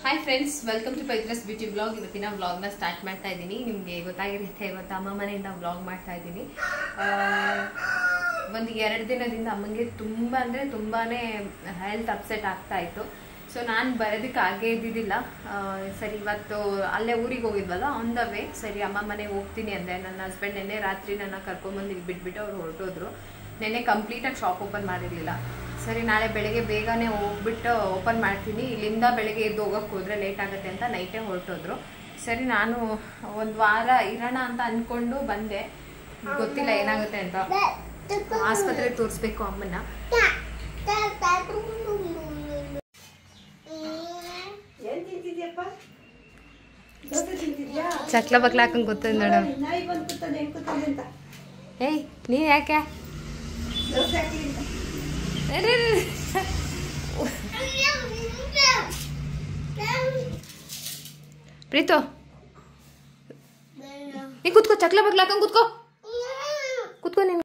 Hi friends, welcome to ಪೈತ್ರಸ್ beauty blog. ಇವತ್ತಿನ ವ್ಲಾಗ್ನ ಸ್ಟಾರ್ಟ್ ಮಾಡ್ತಾ ಇದ್ದೀನಿ. ನಿಮಗೆ ಗೊತ್ತಾಗಿರುತ್ತೆ, ಇವತ್ತು ಅಮ್ಮ ಮನೆಯಿಂದ ವ್ಲಾಗ್ ಮಾಡ್ತಾ ಇದ್ದೀನಿ. ಒಂದು 2 ದಿನದಿಂದ ಅಮ್ಮಂಗೆ ತುಂಬ ಅಂದರೆ ತುಂಬಾ ಹೆಲ್ತ್ ಅಪ್ಸೆಟ್ ಆಗ್ತಾ ಇತ್ತು. ಸೊ ನಾನು ಬರೋದಕ್ಕೆ ಆಗೇ ಇದ್ದಿದ್ದಿಲ್ಲ. ಸರಿ, ಇವತ್ತು ಅಲ್ಲೇ ಊರಿಗೆ ಹೋಗಿದ್ವಲ್ಲ, ಆನ್ ದ ವೇ ಸರಿ ಅಮ್ಮ ಮನೆಗೆ ಹೋಗ್ತೀನಿ ಅಂದೆ. ನನ್ನ ಹಸ್ಬೆಂಡ್ ನೆನ್ನೆ ರಾತ್ರಿ ನನ್ನ ಕರ್ಕೊಂಬಂದು ಇಲ್ಲಿ ಬಿಟ್ಬಿಟ್ಟು ಅವ್ರು ಹೊರಟೋದ್ರು. ನೆನ್ನೆ ಕಂಪ್ಲೀಟಾಗಿ ಶಾಪ್ ಓಪನ್ ಮಾಡಿರಲಿಲ್ಲ. ಸರಿ, ನಾಳೆ ಬೆಳಗ್ಗೆ ಬೇಗನೆ ಹೋಗ್ಬಿಟ್ಟು ಓಪನ್ ಮಾಡ್ತೀನಿ, ಇಲ್ಲಿಂದ ಬೆಳಗ್ಗೆ ಎದ್ದು ಹೋಗೋಕ್ಕೆ ಹೋದರೆ ಲೇಟ್ ಆಗುತ್ತೆ ಅಂತ ನೈಟೇ ಹೊರಟೋದ್ರು. ಸರಿ, ನಾನು ಒಂದು ವಾರ ಇರೋಣ ಅಂತ ಅಂದ್ಕೊಂಡು ಬಂದೆ. ಗೊತ್ತಿಲ್ಲ ಏನಾಗುತ್ತೆ ಅಂತ. ಆಸ್ಪತ್ರೆಗೆ ತೋರಿಸ್ಬೇಕು ಅಮ್ಮನ್ನ. ಚಕ್ಲ ಬಕ್ಲ ಹಾಕಂಗೆ ಗೊತ್ತದ ನೋಡು. ಏಯ್, ನೀ ಯಾಕೆ ಪ್ರೀತು, ನೀ ಕುತ್ಕೋ, ಚಕ್ಲ ಬಕ್ಲ ಹಾಕಂಗೆ ಕುತ್ಕೋ ನೀನು.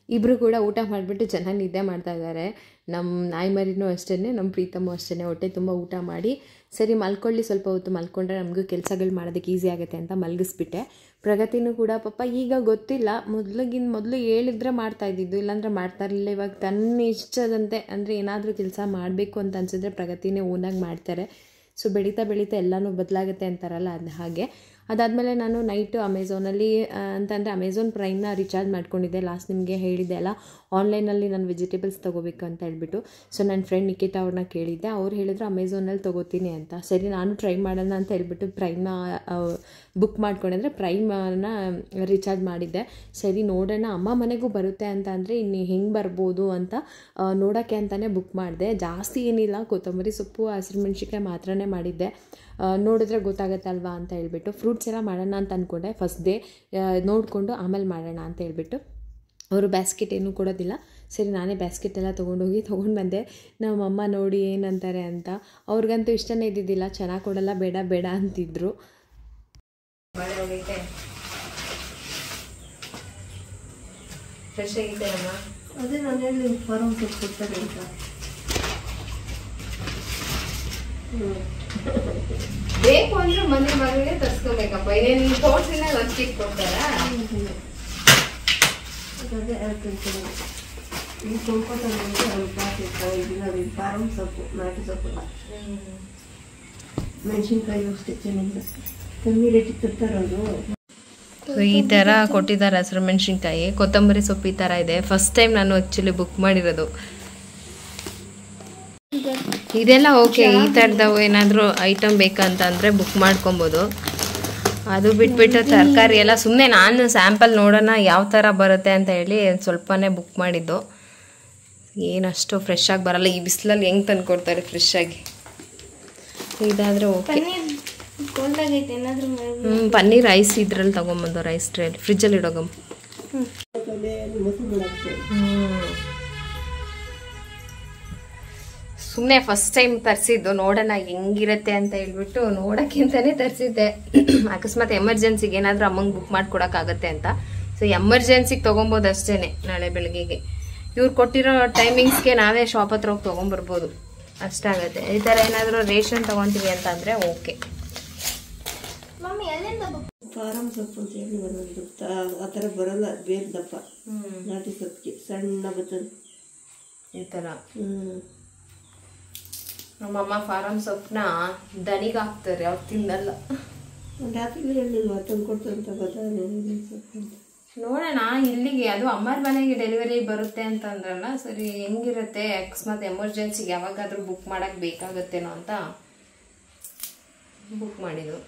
ಇಬ್ರು ಕೂಡ ಊಟ ಮಾಡಿಬಿಟ್ಟು ಚೆನ್ನಾಗಿ ನಿದ್ದೆ ಮಾಡ್ತಾ ಇದ್ದಾರೆ. ನಮ್ಮ ನಾಯಿ ಮರಿನೂ ಅಷ್ಟೇ, ನಮ್ಮ ಪ್ರೀತಮ್ಮು ಅಷ್ಟೇ. ಹೊಟ್ಟೆ ತುಂಬ ಊಟ ಮಾಡಿ ಸರಿ ಮಲ್ಕೊಳ್ಳಿ, ಸ್ವಲ್ಪ ಹೊತ್ತು ಮಲ್ಕೊಂಡ್ರೆ ನಮಗೂ ಕೆಲಸಗಳು ಮಾಡೋದಕ್ಕೆ ಈಸಿ ಆಗುತ್ತೆ ಅಂತ ಮಲಗಿಸ್ಬಿಟ್ಟೆ. ಪ್ರಗತಿನೂ ಕೂಡ ಪಾಪ ಈಗ ಗೊತ್ತಿಲ್ಲ, ಮೊದಲು ಹೇಳಿದ್ರೆ ಮಾಡ್ತಾ ಇದ್ದಿದ್ದು, ಇಲ್ಲಾಂದರೆ ಮಾಡ್ತಾ ಇರಲಿಲ್ಲ. ಇವಾಗ ತನ್ನ ಇಷ್ಟದಂತೆ ಅಂದರೆ ಏನಾದರೂ ಕೆಲಸ ಮಾಡಬೇಕು ಅಂತ ಅನಿಸಿದ್ರೆ ಪ್ರಗತಿನೇ ಓನಾಗಿ ಮಾಡ್ತಾರೆ. ಸೊ ಬೆಳೀತಾ ಎಲ್ಲನೂ ಬದಲಾಗುತ್ತೆ ಅಂತಾರಲ್ಲ, ಅದು ಹಾಗೆ. ಅದಾದಮೇಲೆ ನಾನು ನೈಟು ಅಮೆಝಾನಲ್ಲಿ ಅಂತಂದರೆ ಅಮೆಝಾನ್ ಪ್ರೈಮ್ನ ರಿಚಾರ್ಜ್ ಮಾಡ್ಕೊಂಡಿದ್ದೆ. ಲಾಸ್ಟ್ ನಿಮಗೆ ಹೇಳಿದ್ದೆ ಅಲ್ಲ, ಆನ್ಲೈನಲ್ಲಿ ನಾನು ವೆಜಿಟೇಬಲ್ಸ್ ತೊಗೋಬೇಕು ಅಂತ ಹೇಳ್ಬಿಟ್ಟು. ಸೊ ನನ್ನ ಫ್ರೆಂಡ್ ನಿಖಿತಾ ಅವ್ರನ್ನ ಕೇಳಿದ್ದೆ. ಅವ್ರು ಹೇಳಿದ್ರು ಅಮೆಝಾನಲ್ಲಿ ತೊಗೋತೀನಿ ಅಂತ. ಸರಿ, ನಾನು ಟ್ರೈ ಮಾಡೋಣ ಅಂತ ಹೇಳ್ಬಿಟ್ಟು ಪ್ರೈಮ್ನ ಬುಕ್ ಮಾಡ್ಕೊಂಡ್ರೆ ಪ್ರೈಮನ್ನ ರಿಚಾರ್ಜ್ ಮಾಡಿದ್ದೆ. ಸರಿ ನೋಡೋಣ, ಅಮ್ಮ ಮನೆಗೂ ಬರುತ್ತೆ ಅಂತ ಅಂದರೆ ಇನ್ನು ಹೆಂಗೆ ಬರ್ಬೋದು ಅಂತ ನೋಡೋಕ್ಕೆ ಅಂತಲೇ ಬುಕ್ ಮಾಡಿದೆ. ಜಾಸ್ತಿ ಏನಿಲ್ಲ, ಕೊತ್ತಂಬರಿ ಸೊಪ್ಪು, ಹಸಿರು ಮೆಣಸಿನ್ಕಾಯಿ ಮಾತ್ರನೇ ಮಾಡಿದ್ದೆ. ನೋಡಿದ್ರೆ ಗೊತ್ತಾಗತ್ತಲ್ವಾ ಅಂತ ಹೇಳ್ಬಿಟ್ಟು ಫ್ರೂಟ್ಸ್ ಎಲ್ಲ ಮಾಡೋಣ ಅಂತ ಅಂದ್ಕೊಂಡೆ. ಫಸ್ಟ್ ಡೇ ನೋಡಿಕೊಂಡು ಆಮೇಲೆ ಮಾಡೋಣ ಅಂತ ಹೇಳ್ಬಿಟ್ಟು ಅವರು ಬ್ಯಾಸ್ಕೆಟ್ ಏನೂ ಕೊಡೋದಿಲ್ಲ. ಸರಿ, ನಾನೇ ಬ್ಯಾಸ್ಕೆಟ್ ಎಲ್ಲ ತೊಗೊಂಡು ಬಂದೆ. ನಮ್ಮಮ್ಮ ನೋಡಿ ಏನಂತಾರೆ ಅಂತ. ಅವ್ರಿಗಂತೂ ಇಷ್ಟನೇ ಇದ್ದಿದ್ದಿಲ್ಲ, ಚೆನ್ನಾಗಿ ಕೊಡಲ್ಲ, ಬೇಡ ಅಂತಿದ್ರು. ಫ್ರೆಶ್ ಆಗಿದೆ ಅಮ್ಮ. ಅದೇ ನಾನು ಹೇಳಿ ಫಾರಮ್ ಸೊಪ್ಪು ಕೊಡ್ತಾರೆ ಅಂತ. ಬೇಕು ಅಂದ್ರೆ ಮನೆ ಬಾಗಿಲಿಗೆ ತರ್ಸ್ಕೊಬೇಕಪ್ಪ. ಏನೇನು ತೋಟದಿಂದ ಅಷ್ಟಿಗೆ ಕೊಡ್ತಾರ. ಅದೇ ಹೇಳ್ತೀನಿ, ಈ ಕೊಂಡ್ಕೊತಾರೆ ಅದು ಫಾರಮ್ ಸೊಪ್ಪು, ನಾಟಿ ಸೊಪ್ಪು, ಮೆಣಸಿನ್ಕಾಯಿ ಅಷ್ಟೇ ಚೆನ್ನಾಗಿದೆ. ಕಮ್ಮಿ ರೇಟಿಗೆ ತರ್ತಾರೆ ಅದು. ಈ ಥರ ಕೊಟ್ಟಿದ್ದಾರೆ ಹಸಿರು ಮೆಣಸಿನ್ಕಾಯಿ, ಕೊತ್ತಂಬರಿ ಸೊಪ್ಪು ಈ ಥರ ಇದೆ. ಫಸ್ಟ್ ಟೈಮ್ ನಾನು ಆ್ಯಕ್ಚುಲಿ ಬುಕ್ ಮಾಡಿರೋದು. ಇದೆಲ್ಲ ಓಕೆ, ಈ ಥರದವು ಏನಾದರೂ ಐಟಮ್ ಬೇಕಂತ ಅಂದರೆ ಬುಕ್ ಮಾಡ್ಕೊಬೋದು. ಅದು ಬಿಟ್ಬಿಟ್ಟು ತರಕಾರಿ ಎಲ್ಲ ಸುಮ್ಮನೆ ನಾನು ಸ್ಯಾಂಪಲ್ ನೋಡೋಣ ಯಾವ ಥರ ಬರುತ್ತೆ ಅಂತ ಹೇಳಿ ಸ್ವಲ್ಪನೇ ಬುಕ್ ಮಾಡಿದ್ದು. ಏನಷ್ಟು ಫ್ರೆಶ್ ಆಗಿ ಬರಲ್ಲ, ಈ ಬಿಸಿಲಲ್ಲಿ ಹೆಂಗೆ ತಂದು ಕೊಡ್ತಾರೆ ಫ್ರೆಶ್ ಆಗಿ. ಇದಾದರೆ ಓಕೆ. ಪನ್ನೀರ್ ರೈಸ್ ಇದ್ರಲ್ಲಿ ತೊಗೊಂಬಂದು, ರೈಸ್ ಟ್ರೇಲಿ ಫ್ರಿಜ್ಜಲ್ಲಿ ಇಡೋಗಮ್ಮ. ಸುಮ್ಮನೆ ಫಸ್ಟ್ ಟೈಮ್ ತರಿಸಿದ್ದು, ನೋಡೋಣ ಹೆಂಗಿರುತ್ತೆ ಅಂತ ಹೇಳ್ಬಿಟ್ಟು ನೋಡೋಕ್ಕಿಂತಲೇ ತರಿಸಿದ್ದೆ. ಅಕಸ್ಮಾತ್ ಎಮರ್ಜೆನ್ಸಿಗೆ ಏನಾದರೂ ಅಮ್ಮಂಗೆ ಬುಕ್ ಮಾಡ್ಕೊಡೋಕ್ಕಾಗತ್ತೆ ಅಂತ. ಸೊ ಎಮರ್ಜೆನ್ಸಿಗೆ ತೊಗೊಬೋದು ಅಷ್ಟೇ. ನಾಳೆ ಬೆಳಗ್ಗೆಗೆ ಇವ್ರು ಕೊಟ್ಟಿರೋ ಟೈಮಿಂಗ್ಸ್ಗೆ ನಾವೇ ಶಾಪ್ ಹತ್ರ ಹೋಗಿ ತೊಗೊಂಬರ್ಬೋದು, ಅಷ್ಟಾಗುತ್ತೆ. ಈ ಥರ ಏನಾದರೂ ರೇಷನ್ ತೊಗೊತೀವಿ ಅಂತ ಅಂದರೆ ಓಕೆ. ಫಾರಮ್ ಸೊಪ್ಪು ಅಂತ ಹೇಳಿ ಬರೋದು, ಆ ಥರ ಬರೋಲ್ಲ, ಬೇರೆ ದಪ್ಪ ನಾಟಿ ಸೊಪ್ಪಿಗೆ ಸಣ್ಣ ಬರ್ತದೆ ಈ ಥರ. ನಮ್ಮಮ್ಮ ಫಾರಮ್ ಸೊಪ್ಪನ್ನ ದನಿಗೆ ಹಾಕ್ತಾರೆ, ಅವ್ರು ತಿನ್ನಲ್ಲ. ಡಾಕ್ಟ್ರಿಗೆ ಹೇಳಿಲ್ವಾ ತಂದು ಕೊಡ್ತಾರೆ ಅಂತ ಗೊತ್ತಾಗ. ನೋಡೋಣ ಇಲ್ಲಿಗೆ, ಅದು ಅಮ್ಮರ ಮನೆಗೆ ಡೆಲಿವರಿ ಬರುತ್ತೆ ಅಂತ ಅಂದ್ರಲ್ಲ. ಸರಿ, ಹೆಂಗಿರುತ್ತೆ, ಅಕಸ್ಮಾತ್ ಎಮರ್ಜೆನ್ಸಿಗೆ ಯಾವಾಗಾದ್ರೂ ಬುಕ್ ಮಾಡಕ್ಕೆ ಬೇಕಾಗತ್ತೇನೋ ಅಂತ ಬುಕ್ ಮಾಡಿದ್ದು.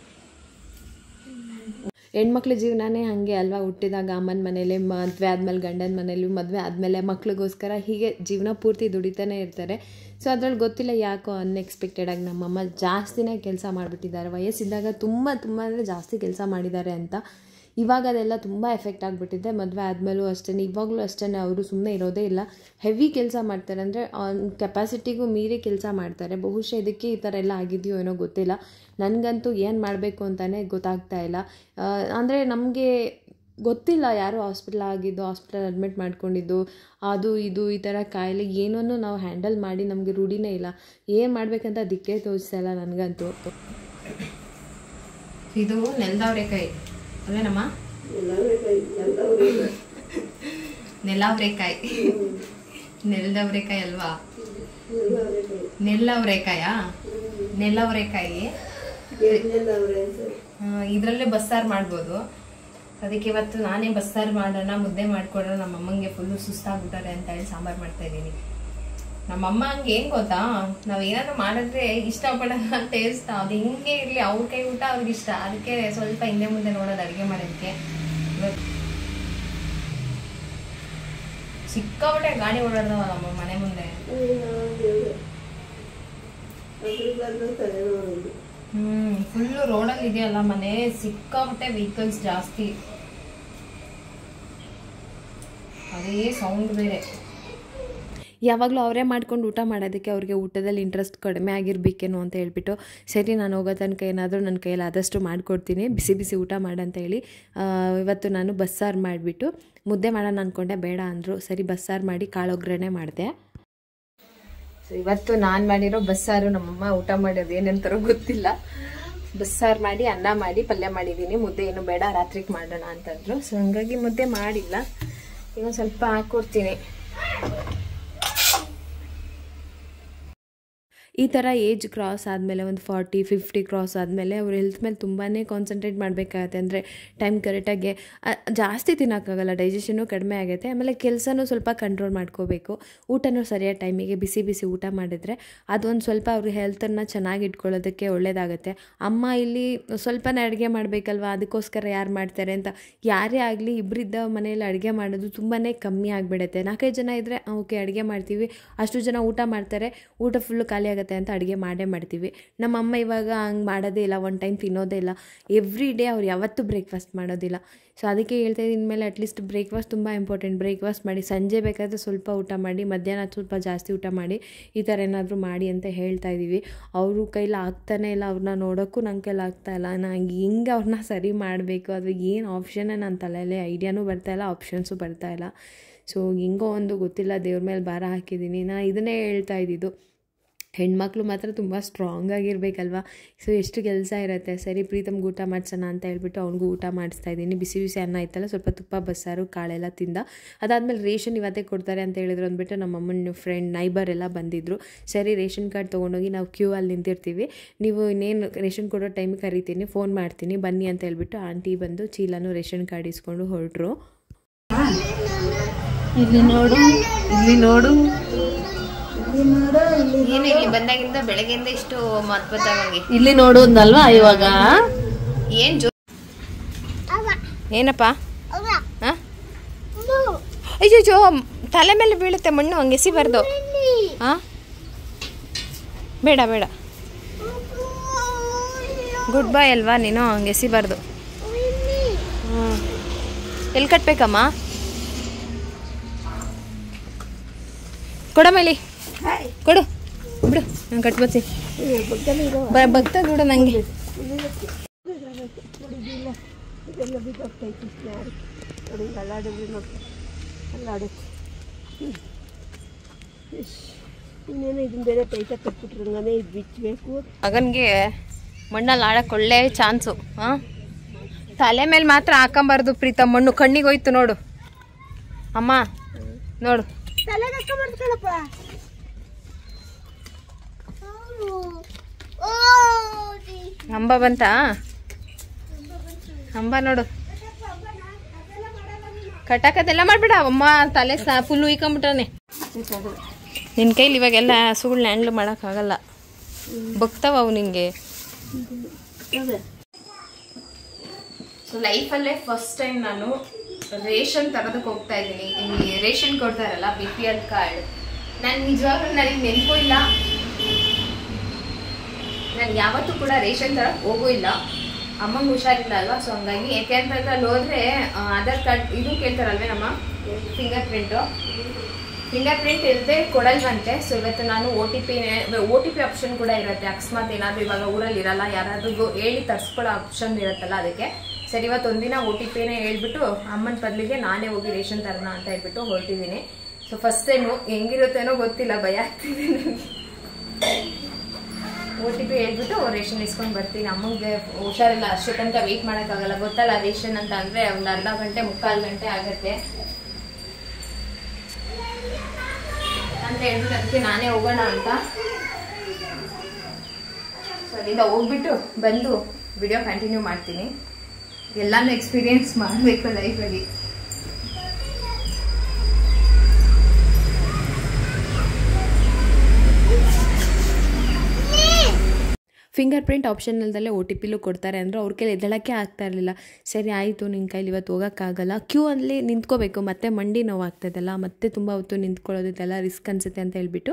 ಹೆಣ್ಮಕ್ಳ ಜೀವನನೇ ಹಾಗೆ ಅಲ್ವಾ. ಹುಟ್ಟಿದಾಗ ಅಮ್ಮನ ಮನೇಲಿ, ಮದುವೆ ಆದಮೇಲೆ ಗಂಡನ ಮನೇಲಿ, ಮದುವೆ ಆದಮೇಲೆ ಮಕ್ಳಿಗೋಸ್ಕರ ಹೀಗೆ ಜೀವನ ಪೂರ್ತಿ ದುಡಿತಾನೆ ಇರ್ತಾರೆ. ಸೊ ಅದ್ರಲ್ಲಿ ಗೊತ್ತಿಲ್ಲ ಯಾಕೋ ಅನ್ಎಕ್ಸ್ಪೆಕ್ಟೆಡಾಗಿ ನಮ್ಮಮ್ಮ ಜಾಸ್ತಿನೇ ಕೆಲಸ ಮಾಡಿಬಿಟ್ಟಿದ್ದಾರೆ. ವಯಸ್ಸಿದ್ದಾಗ ತುಂಬ ಅಂದರೆ ಜಾಸ್ತಿ ಕೆಲಸ ಮಾಡಿದ್ದಾರೆ ಅಂತ. ಇವಾಗ ಅದೆಲ್ಲ ತುಂಬ ಎಫೆಕ್ಟ್ ಆಗಿಬಿಟ್ಟಿದೆ. ಮದುವೆ ಆದಮೇಲೂ ಅಷ್ಟೇ, ಇವಾಗಲೂ ಅಷ್ಟೇ, ಅವರು ಸುಮ್ಮನೆ ಇರೋದೇ ಇಲ್ಲ, ಹೆವಿ ಕೆಲಸ ಮಾಡ್ತಾರೆ. ಅಂದರೆ ಕೆಪಾಸಿಟಿಗೂ ಮೀರಿ ಕೆಲಸ ಮಾಡ್ತಾರೆ. ಬಹುಶಃ ಇದಕ್ಕೆ ಈ ಥರ ಎಲ್ಲ ಆಗಿದೆಯೋ ಏನೋ ಗೊತ್ತಿಲ್ಲ. ನನಗಂತೂ ಏನು ಮಾಡಬೇಕು ಅಂತಲೇ ಗೊತ್ತಾಗ್ತಾ ಇಲ್ಲ. ಅಂದರೆ ನಮಗೆ ಗೊತ್ತಿಲ್ಲ ಯಾರು ಹಾಸ್ಪಿಟ್ಲ್ ಅಡ್ಮಿಟ್ ಮಾಡ್ಕೊಂಡಿದ್ದು, ಅದು ಇದು ಈ ಥರ ಕಾಯಿಲೆ ಏನನ್ನೂ ನಾವು ಹ್ಯಾಂಡಲ್ ಮಾಡಿ ನಮಗೆ ರೂಢಿನೇ ಇಲ್ಲ. ಏನು ಮಾಡಬೇಕಂತ ದಿಕ್ಕೇ ತೋರಿಸಲ್ಲ ನನಗಂತೂ. ಇದು ನೆಲದವರೆಕಾಯಿ ಅಲ್ವೇನಮ್ಮ? ನೆಲವರೆಕಾಯಿ ನೆಲದವರೆಕಾಯಿ ಅಲ್ವಾ? ನೆಲ್ಲವರೆಕಾಯಾ? ನೆಲ್ಲವರೆಕಾಯಿ ಇದರಲ್ಲೇ ಬಸ್ಸಾರು ಮಾಡ್ಬೋದು. ಅದಕ್ಕೆ ಇವತ್ತು ನಾನೇ ಬಸ್ಸಾರು ಮಾಡೋಣ, ಮುದ್ದೆ ಮಾಡ್ಕೊಡೋಣ. ನಮ್ಮ ಅಮ್ಮಂಗೆ ಫುಲ್ಲು ಸುಸ್ತಾಗ್ಬಿಟ್ಟಾರೆ ಅಂತ ಹೇಳಿ ಸಾಂಬಾರು ಮಾಡ್ತಾ ಇದ್ದೀನಿ. ನಮ್ಮಮ್ಮ ಹಂಗೆ ಏನು ಗೊತ್ತಾ, ನಾವು ಏನಾದ್ರು ಮಾಡಿದ್ರೆ ಇಷ್ಟಪಡೋಣ ಟೇಸ್ಟ್ ಅದು ಹಿಂಗೆ ಇರಲಿ, ಅವ್ರ ಕೈ ಊಟ ಅವ್ರಿಗೆ ಇಷ್ಟ. ಅದಕ್ಕೆ ಸ್ವಲ್ಪ ಹಿಂದೆ ಮುಂದೆ ನೋಡೋದು ಅಡುಗೆ ಮಾಡೋದಕ್ಕೆ. ಸಿಕ್ಕಾಪಟ್ಟೆ ಗಾಡಿ ಓಡಾಡ್ದವ ನಮ್ಮ ಮನೆ ಮುಂದೆ. ಫುಲ್ಲು ರೋಡಲ್ಲಿ ಇದೆಯಲ್ಲ ಮನೆ, ಸಿಕ್ಕಾಪಟ್ಟೆ ವೆಹಿಕಲ್ಸ್ ಜಾಸ್ತಿ, ಅದೇ ಸೌಂಡ್ ಬೇರೆ. ಯಾವಾಗಲೂ ಅವರೇ ಮಾಡ್ಕೊಂಡು ಊಟ ಮಾಡೋದಕ್ಕೆ ಅವ್ರಿಗೆ ಊಟದಲ್ಲಿ ಇಂಟ್ರೆಸ್ಟ್ ಕಡಿಮೆ ಆಗಿರಬೇಕೇನೋ ಅಂತ ಹೇಳ್ಬಿಟ್ಟು, ಸರಿ ನಾನು ಹೋಗೋ ತನಕ ಏನಾದರೂ ನನ್ನ ಕೈಯಲ್ಲಿ ಆದಷ್ಟು ಮಾಡಿಕೊಡ್ತೀನಿ, ಬಿಸಿ ಬಿಸಿ ಊಟ ಮಾಡಂತ ಹೇಳಿ ಇವತ್ತು ನಾನು ಬಸ್ಸಾರು ಮಾಡಿಬಿಟ್ಟು ಮುದ್ದೆ ಮಾಡೋಣ ಅಂದ್ಕೊಂಡೆ. ಬೇಡ ಅಂದರು. ಸರಿ ಬಸ್ಸಾರು ಮಾಡಿ ಕಾಳೊಗ್ಗರಣೆ ಮಾಡಿದೆ. ಸೊ ಇವತ್ತು ನಾನು ಮಾಡಿರೋ ಬಸ್ಸಾರು ನಮ್ಮಮ್ಮ ಊಟ ಮಾಡೋದು ಏನಂತಾರೋ ಗೊತ್ತಿಲ್ಲ. ಬಸ್ಸಾರು ಮಾಡಿ ಅನ್ನ ಮಾಡಿ ಪಲ್ಯ ಮಾಡಿದ್ದೀನಿ. ಮುದ್ದೆ ಏನು ಬೇಡ, ರಾತ್ರಿಗೆ ಮಾಡೋಣ ಅಂತಂದರು. ಸೊ ಹಂಗಾಗಿ ಮುದ್ದೆ ಮಾಡಿಲ್ಲ, ಈಗ ಸ್ವಲ್ಪ ಹಾಕ್ಕೊಡ್ತೀನಿ. ಈ ಥರ ಏಜ್ ಕ್ರಾಸ್ ಆದಮೇಲೆ ಒಂದು 40-50 ಕ್ರಾಸ್ ಆದಮೇಲೆ ಅವ್ರ ಹೆಲ್ತ್ ಮೇಲೆ ತುಂಬಾ ಕಾನ್ಸಂಟ್ರೇಟ್ ಮಾಡಬೇಕಾಗತ್ತೆ. ಅಂದರೆ ಟೈಮ್ ಕರೆಕ್ಟಾಗಿ ಜಾಸ್ತಿ ತಿನ್ನೋಕ್ಕಾಗಲ್ಲ, ಡೈಜೆಷನ್ನು ಕಡಿಮೆ ಆಗುತ್ತೆ. ಆಮೇಲೆ ಕೆಲಸನೂ ಸ್ವಲ್ಪ ಕಂಟ್ರೋಲ್ ಮಾಡ್ಕೋಬೇಕು. ಊಟನೂ ಸರಿಯಾದ ಟೈಮಿಗೆ ಬಿಸಿ ಬಿಸಿ ಊಟ ಮಾಡಿದ್ರೆ ಅದೊಂದು ಸ್ವಲ್ಪ ಅವ್ರ ಹೆಲ್ತನ್ನು ಚೆನ್ನಾಗಿ ಇಟ್ಕೊಳ್ಳೋದಕ್ಕೆ ಒಳ್ಳೆಯದಾಗುತ್ತೆ. ಅಮ್ಮ ಇಲ್ಲಿ ಸ್ವಲ್ಪನೇ ಅಡುಗೆ ಮಾಡಬೇಕಲ್ವ, ಅದಕ್ಕೋಸ್ಕರ ಯಾರು ಮಾಡ್ತಾರೆ ಅಂತ. ಯಾರೇ ಆಗಲಿ ಇಬ್ಬರಿದ್ದ ಮನೆಯಲ್ಲಿ ಅಡುಗೆ ಮಾಡೋದು ತುಂಬಾ ಕಮ್ಮಿ ಆಗಿಬಿಡುತ್ತೆ. 4-5 ಜನ ಇದ್ದರೆ ಓಕೆ ಅಡುಗೆ ಮಾಡ್ತೀವಿ, ಅಷ್ಟು ಜನ ಊಟ ಮಾಡ್ತಾರೆ, ಊಟ ಫುಲ್ಲು ಖಾಲಿ ಆಗುತ್ತೆ ಅಂತ ಅಡುಗೆ ಮಾಡೇ ಮಾಡ್ತೀವಿ. ನಮ್ಮಮ್ಮ ಇವಾಗ ಹಂಗೆ ಮಾಡೋದೇ ಇಲ್ಲ, ಒನ್ ಟೈಮ್ ತಿನ್ನೋದೇ ಇಲ್ಲ. ಎವ್ರಿ ಡೇ ಅವ್ರು ಯಾವತ್ತೂ ಬ್ರೇಕ್ಫಾಸ್ಟ್ ಮಾಡೋದಿಲ್ಲ. ಸೊ ಅದಕ್ಕೆ ಹೇಳ್ತಾ ಇದ್ದೀನಿ, ಇನ್ಮೇಲೆ ಅಟ್ಲೀಸ್ಟ್ ಬ್ರೇಕ್ಫಾಸ್ಟ್ ತುಂಬ ಇಂಪಾರ್ಟೆಂಟ್. ಬ್ರೇಕ್ಫಾಸ್ಟ್ ಮಾಡಿ, ಸಂಜೆ ಬೇಕಾದರೆ ಸ್ವಲ್ಪ ಊಟ ಮಾಡಿ, ಮಧ್ಯಾಹ್ನ ಸ್ವಲ್ಪ ಜಾಸ್ತಿ ಊಟ ಮಾಡಿ, ಈ ಥರ ಏನಾದರೂ ಮಾಡಿ ಅಂತ ಹೇಳ್ತಾ ಇದ್ದೀವಿ. ಅವರು ಕೈಲಿ ಆಗ್ತಾನೆ ಇಲ್ಲ, ಅವ್ರನ್ನ ನೋಡೋಕ್ಕೂ ನನ್ನ ಕೈಲಿ ಆಗ್ತಾಯಿಲ್ಲ. ನಾನು ಹಿಂಗೆ ಅವ್ರನ್ನ ಸರಿ ಮಾಡಬೇಕು, ಅದು ಏನು ಆಪ್ಷನ್ನೇ ನನ್ನ ತಲೆಯಲ್ಲೇ ಐಡಿಯಾನೂ ಬರ್ತಾಯಿಲ್ಲ, ಆಪ್ಷನ್ಸು ಬರ್ತಾಯಿಲ್ಲ. ಸೊ ಹಿಂಗೋ ಒಂದು ಗೊತ್ತಿಲ್ಲ, ದೇವ್ರ ಮೇಲೆ ಭಾರ ಹಾಕಿದ್ದೀನಿ. ನಾನು ಇದನ್ನೇ ಹೇಳ್ತಾ ಇದ್ದಿದ್ದು, ಹೆಣ್ಮಕ್ಳು ಮಾತ್ರ ತುಂಬ ಸ್ಟ್ರಾಂಗ್ ಆಗಿರಬೇಕಲ್ವ. ಸೊ ಎಷ್ಟು ಕೆಲಸ ಇರುತ್ತೆ. ಸರಿ ಪ್ರೀತಮ್ಗೆ ಊಟ ಮಾಡಿಸೋಣ ಅಂತ ಹೇಳ್ಬಿಟ್ಟು ಅವ್ನಿಗೂ ಊಟ ಮಾಡಿಸ್ತಾ ಇದ್ದೀನಿ. ಬಿಸಿ ಬಿಸಿ ಅನ್ನ ಇತ್ತಲ್ಲ, ಸ್ವಲ್ಪ ತುಪ್ಪ ಬಸ್ಸಾರು ಕಾಳೆಲ್ಲ ತಿಂದ. ಅದಾದಮೇಲೆ ರೇಷನ್ ಇವತ್ತೇ ಕೊಡ್ತಾರೆ ಅಂತ ಹೇಳಿದ್ರು ಅಂದ್ಬಿಟ್ಟು ನಮ್ಮ ಅಮ್ಮನ ಫ್ರೆಂಡ್ ನೈಬರ್ ಎಲ್ಲ ಬಂದಿದ್ದರು. ಸರಿ ರೇಷನ್ ಕಾರ್ಡ್ ತೊಗೊಂಡೋಗಿ ನಾವು ಕ್ಯೂ ಅಲ್ಲಿ ನಿಂತಿರ್ತೀವಿ, ನೀವು ಇನ್ನೇನು ರೇಷನ್ ಕೊಡೋ ಟೈಮಿಗೆ ಕರಿತೀನಿ, ಫೋನ್ ಮಾಡ್ತೀನಿ ಬನ್ನಿ ಅಂತ ಹೇಳ್ಬಿಟ್ಟು ಆಂಟಿ ಬಂದು ಚೀಲನೂ ರೇಷನ್ ಕಾರ್ಡ್ ಇಸ್ಕೊಂಡು ಹೊರಟ್ರು. ಇಲ್ಲಿ ನೋಡು, ಇಲ್ಲಿ ನೋಡು, ಏನು ಇಲ್ಲಿ ಬಂದಾಗಿಂದ ಬೆಳಗ್ಗೆಯಿಂದ ಇಷ್ಟು ಮಹತ್ವವಾಗಿ ಇಲ್ಲಿ ನೋಡು ಅಂದಲ್ವಾ ಇವಾಗ. ಏನ್ ಏನಪ್ಪ? ಅಯ್ಯೋ ತಲೆ ಮೇಲೆ ಬೀಳುತ್ತೆ ಮಣ್ಣು, ಹಂಗೆ ಎಸಿಬಾರ್ದು. ಹಾಂ ಬೇಡ ಬೇಡ, ಗುಡ್ ಬಾಯ್ ಅಲ್ವಾ ನೀನು, ಹಂಗೆ ಎಸಿಬಾರ್ದು. ಎಲ್ಲಿ ಕಟ್ಬೇಕಮ್ಮ? ಕೊಡಮೇಲಿ ಕೊಡು, ಬಿಡು ನಾನು ಕಟ್ಬತ್ತೀನಿ. ಭಕ್ತ ಬಿಡು ನನಗೆ. ಇನ್ನೇನು ಇದನ್ನ ಬೇರೆ ಪೈಸ ಕಟ್ಬಿಟ್ರಂಗಾನೆ ಇದು ಬಿಚ್ಚಬೇಕು. ಮಗನಿಗೆ ಮಣ್ಣಲ್ಲಿ ಆಡಕ್ಕೆ ಒಳ್ಳೆ ಚಾನ್ಸು. ಹಾಂ ತಲೆ ಮೇಲೆ ಮಾತ್ರ ಹಾಕೊಂಬಾರ್ದು ಪ್ರೀತಮ್, ಮಣ್ಣು ಕಣ್ಣಿಗೆ ಹೋಯ್ತು ನೋಡು ಅಮ್ಮ, ನೋಡು ಅಂಬ ಬಂತ. ಅಂಬ ನೋಡು ಕಟಾಕದೆಲ್ಲ ಮಾಡ್ಬೇಡ ಅಮ್ಮ, ತಲೆ ಫುಲ್ ಉಯ್ಕೊಂಬಿಟ್ಟಾನೆ. ನಿನ್ನ ಕೈಲಿ ಇವಾಗೆಲ್ಲ ಹಸುಗಳ್ನ ಹ್ಯಾಂಡ್ಲ್ ಮಾಡೋಕ್ಕಾಗಲ್ಲ, ಬಗ್ತಾವ ಅವು ನಿಂಗೆ. ಸೊ ಲೈಫಲ್ಲೇ ಫಸ್ಟ್ ಟೈಮ್ ನಾನು ರೇಷನ್ ತರೋದಕ್ಕೆ ಹೋಗ್ತಾ ಇದ್ದೀನಿ. ಇಲ್ಲಿ ರೇಷನ್ ಕೊಡ್ತಾರಲ್ಲ BPL ಕಾರ್ಡ್, ನಾನು ನಿಜವಾಗ್ಲೂ ನನಗೆ ನೆನಪು ಇಲ್ಲ, ನಾನು ಯಾವತ್ತೂ ಕೂಡ ರೇಷನ್ ತರಕ್ಕೆ ಹೋಗೂ ಇಲ್ಲ. ಅಮ್ಮಂಗೆ ಹುಷಾರಿಲ್ಲ ಅಲ್ವಾ, ಸೊ ಹಂಗಾಗಿ. ಯಾಕೆ ಅಂತಂದ್ರೆ ಅಲ್ಲಿ ಹೋದ್ರೆ ಆಧಾರ್ ಕಾರ್ಡ್ ಇದು ಕೇಳ್ತಾರಲ್ವೇ ನಮ್ಮ ಫಿಂಗರ್ ಪ್ರಿಂಟ್ ಇಲ್ಲದೆ ಕೊಡಲ್ವಂತೆ. ಸೊ ಇವತ್ತು ನಾನು OTP ಆಪ್ಷನ್ ಕೂಡ ಇರುತ್ತೆ. ಅಕಸ್ಮಾತ್ ಏನಾದರೂ ಇವಾಗ ಊರಲ್ಲಿ ಇರಲ್ಲ, ಯಾರಾದ್ರೂ ಹೇಳಿ ತರಿಸ್ಕೊಳ್ಳೋ ಆಪ್ಷನ್ ಇರುತ್ತಲ್ಲ, ಅದಕ್ಕೆ ಸರಿ ಇವತ್ತು ಒಂದಿನ OTPನೇ ಹೇಳ್ಬಿಟ್ಟು ಅಮ್ಮನ ಬದಲಿಗೆ ನಾನೇ ಹೋಗಿ ರೇಷನ್ ತರೋಣ ಅಂತ ಹೇಳ್ಬಿಟ್ಟು ಹೊರಟಿದ್ದೀನಿ. ಸೊ ಫಸ್ಟ್ ಟೈಮು ಹೆಂಗಿರುತ್ತೇನೋ ಗೊತ್ತಿಲ್ಲ, ಭಯ ಆಗ್ತಿದೆ ನನಗೆ. OTP ಹೇಳ್ಬಿಟ್ಟು ರೇಷನ್ ಇಸ್ಕೊಂಡು ಬರ್ತೀನಿ. ಅಮ್ಮಂಗೆ ಹುಷಾರಿಲ್ಲ, ಅಷ್ಟೇ ತನಕ ವೆಯ್ಟ್ ಮಾಡೋಕ್ಕಾಗಲ್ಲ, ಗೊತ್ತಲ್ಲ ರೇಷನ್ ಅಂತ ಅಂದರೆ ಒಂದು ಅರ್ಧ ಗಂಟೆ 3/4 ಗಂಟೆ ಆಗುತ್ತೆ ಅಂತ ಹೇಳ್ಬಿಟ್ಟು ಅದಕ್ಕೆ ನಾನೇ ಹೋಗೋಣ ಅಂತ. ಸೊ ಅಲ್ಲಿಂದ ಹೋಗ್ಬಿಟ್ಟು ಬಂದು ವಿಡಿಯೋ ಕಂಟಿನ್ಯೂ ಮಾಡ್ತೀನಿ. ಎಲ್ಲಾನು ಎಕ್ಸ್ಪೀರಿಯನ್ಸ್ ಮಾಡಬೇಕು ಲೈಫಲ್ಲಿ. ಫಿಂಗರ್ ಪ್ರಿಂಟ್ ಆಪ್ಷನಲ್ದಲ್ಲೇ OTPಲೂ ಕೊಡ್ತಾರೆ ಅಂದರೆ ಅವ್ರ ಕೈಲಿ ಎದ್ದೇಳೋಕ್ಕೆ ಆಗ್ತಾ ಇರಲಿಲ್ಲ. ಸರಿ ಆಯಿತು, ನಿನ್ನ ಕೈಲಿ ಇವತ್ತು ಹೋಗೋಕ್ಕಾಗಲ್ಲ, ಕ್ಯೂ ಅಲ್ಲಿ ನಿಂತ್ಕೋಬೇಕು, ಮತ್ತೆ ಮಂಡಿ ನೋವು ಆಗ್ತದಲ್ಲ, ಮತ್ತೆ ತುಂಬ ಹೊತ್ತು ನಿಂತ್ಕೊಳ್ಳೋದೆಲ್ಲ ರಿಸ್ಕ್ ಅನಿಸುತ್ತೆ ಅಂತ ಹೇಳ್ಬಿಟ್ಟು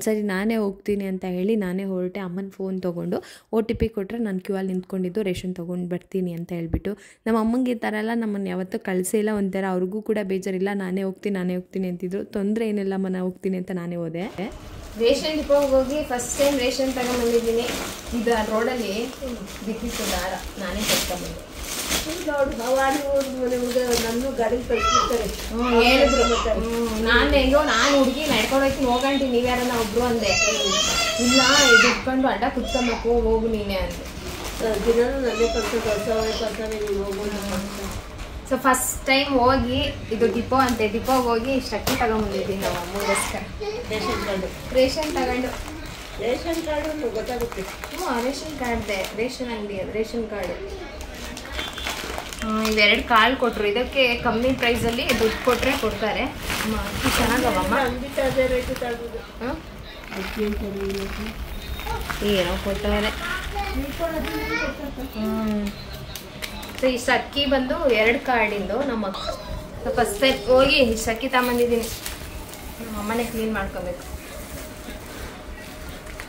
ಸರಿ ನಾನೇ ಹೋಗ್ತೀನಿ ಅಂತ ಹೇಳಿ ನಾನೇ ಹೊರಟೆ. ಅಮ್ಮನ ಫೋನ್ ತೊಗೊಂಡು OTP ಕೊಟ್ಟರೆ ನಾನು ಕ್ಯೂ ಅಲ್ಲಿ ನಿಂತ್ಕೊಂಡಿದ್ದು ರೇಷನ್ ತೊಗೊಂಡು ಬರ್ತೀನಿ ಅಂತ ಹೇಳ್ಬಿಟ್ಟು. ನಮ್ಮ ಅಮ್ಮಂಗೆ ಈ ಥರ ಎಲ್ಲ ನಮ್ಮನ್ನು ಯಾವತ್ತೂ ಕಳಿಸೇ ಇಲ್ಲ. ಒಂಥರ ಅವ್ರಿಗೂ ಕೂಡ ಬೇಜಾರಿಲ್ಲ, ನಾನೇ ಹೋಗ್ತೀನಿ ಅಂತಿದ್ರು. ತೊಂದರೆ ಏನಿಲ್ಲ, ನಾನು ಹೋಗ್ತೀನಿ ಅಂತ ನಾನೇ ಹೋದೆ. ರೇಷನ್ ಡಿಪೋಗೆ ಹೋಗಿ ಫಸ್ಟ್ ಟೈಮ್ ರೇಷನ್ ತಗೊಂಡ್ಬಂದಿದ್ದೀನಿ. ಇದು ರೋಡಲ್ಲಿ ಬಿದ್ದಿತ್ತು ದಾರ, ನಾನೇ ತಗೊಂಡ್ಬಂದೆ. ನನ್ನ ಗಾಡಿ ಕಳಿಸ್ತಾರೆ. ಹೇಳಿದ್ರು ನಾನು ಹೆಂಗೋ ನಾನು ಹುಡುಗಿ ನಡ್ಕೊಂಡು ಹೋಗಂಟಿ ನೀವ್ಯಾರನ್ನ ಒಬ್ರು ಅಂದೆ. ಇಲ್ಲ ಇದು ಇಟ್ಕೊಂಡು ಅಡ್ಡ ಕುತ್ಕೊಬೇಕು, ಹೋಗು ನೀನೇ ಅಂದೆ. ದಿನ ನನ್ನೇ ಕಳ್ಸೋದು ನೀನು ಹೋಗೋದು. ಸೊ ಫಸ್ಟ್ ಟೈಮ್ ಹೋಗಿ ಇದು ಡಿಪೋ ಅಂತೆ, ಡಿಪೋಗೆ ಹೋಗಿ ಶಕ್ತಿ ತಗೊಂಡ್ಬಂದಿದ್ದೀನಿ ನಾವು ಅಮ್ಮಗೋಸ್ಕರ. ರೇಷನ್ ತಗೊಂಡು ರೇಷನ್ ಕಾರ್ಡು ಗೊತ್ತಾಗುತ್ತೆ. ರೇಷನ್ ಕಾರ್ಡ್ದೆ, ರೇಷನ್ ಅಂಗಡಿ ಅದು ರೇಷನ್ ಕಾರ್ಡು. ಇವೆರಡು ಕಾರ್ಡ್ ಕೊಟ್ಟರು. ಇದಕ್ಕೆ ಕಮ್ಮಿ ಪ್ರೈಸಲ್ಲಿ ದುಡ್ಡು ಕೊಟ್ಟರೆ ಕೊಡ್ತಾರೆ. ಚೆನ್ನಾಗವಮ್ಮ. ಏನೋ ಕೊಟ್ಟವ್ರೆ. ಸೊ ಇಷ್ಟು ಅಕ್ಕಿ ಬಂದು 2 ಕಾರ್ಡಿಂದು ನಮ್ಮ ಫಸ್ಟ್ ಟೈಮ್ ಹೋಗಿ ಇಷ್ಟು ಅಕ್ಕಿ ತಗೊಂಬಂದಿದ್ದೀನಿ. ನಮ್ಮ ಅಮ್ಮನೇ ಕ್ಲೀನ್ ಮಾಡ್ಕೋಬೇಕು.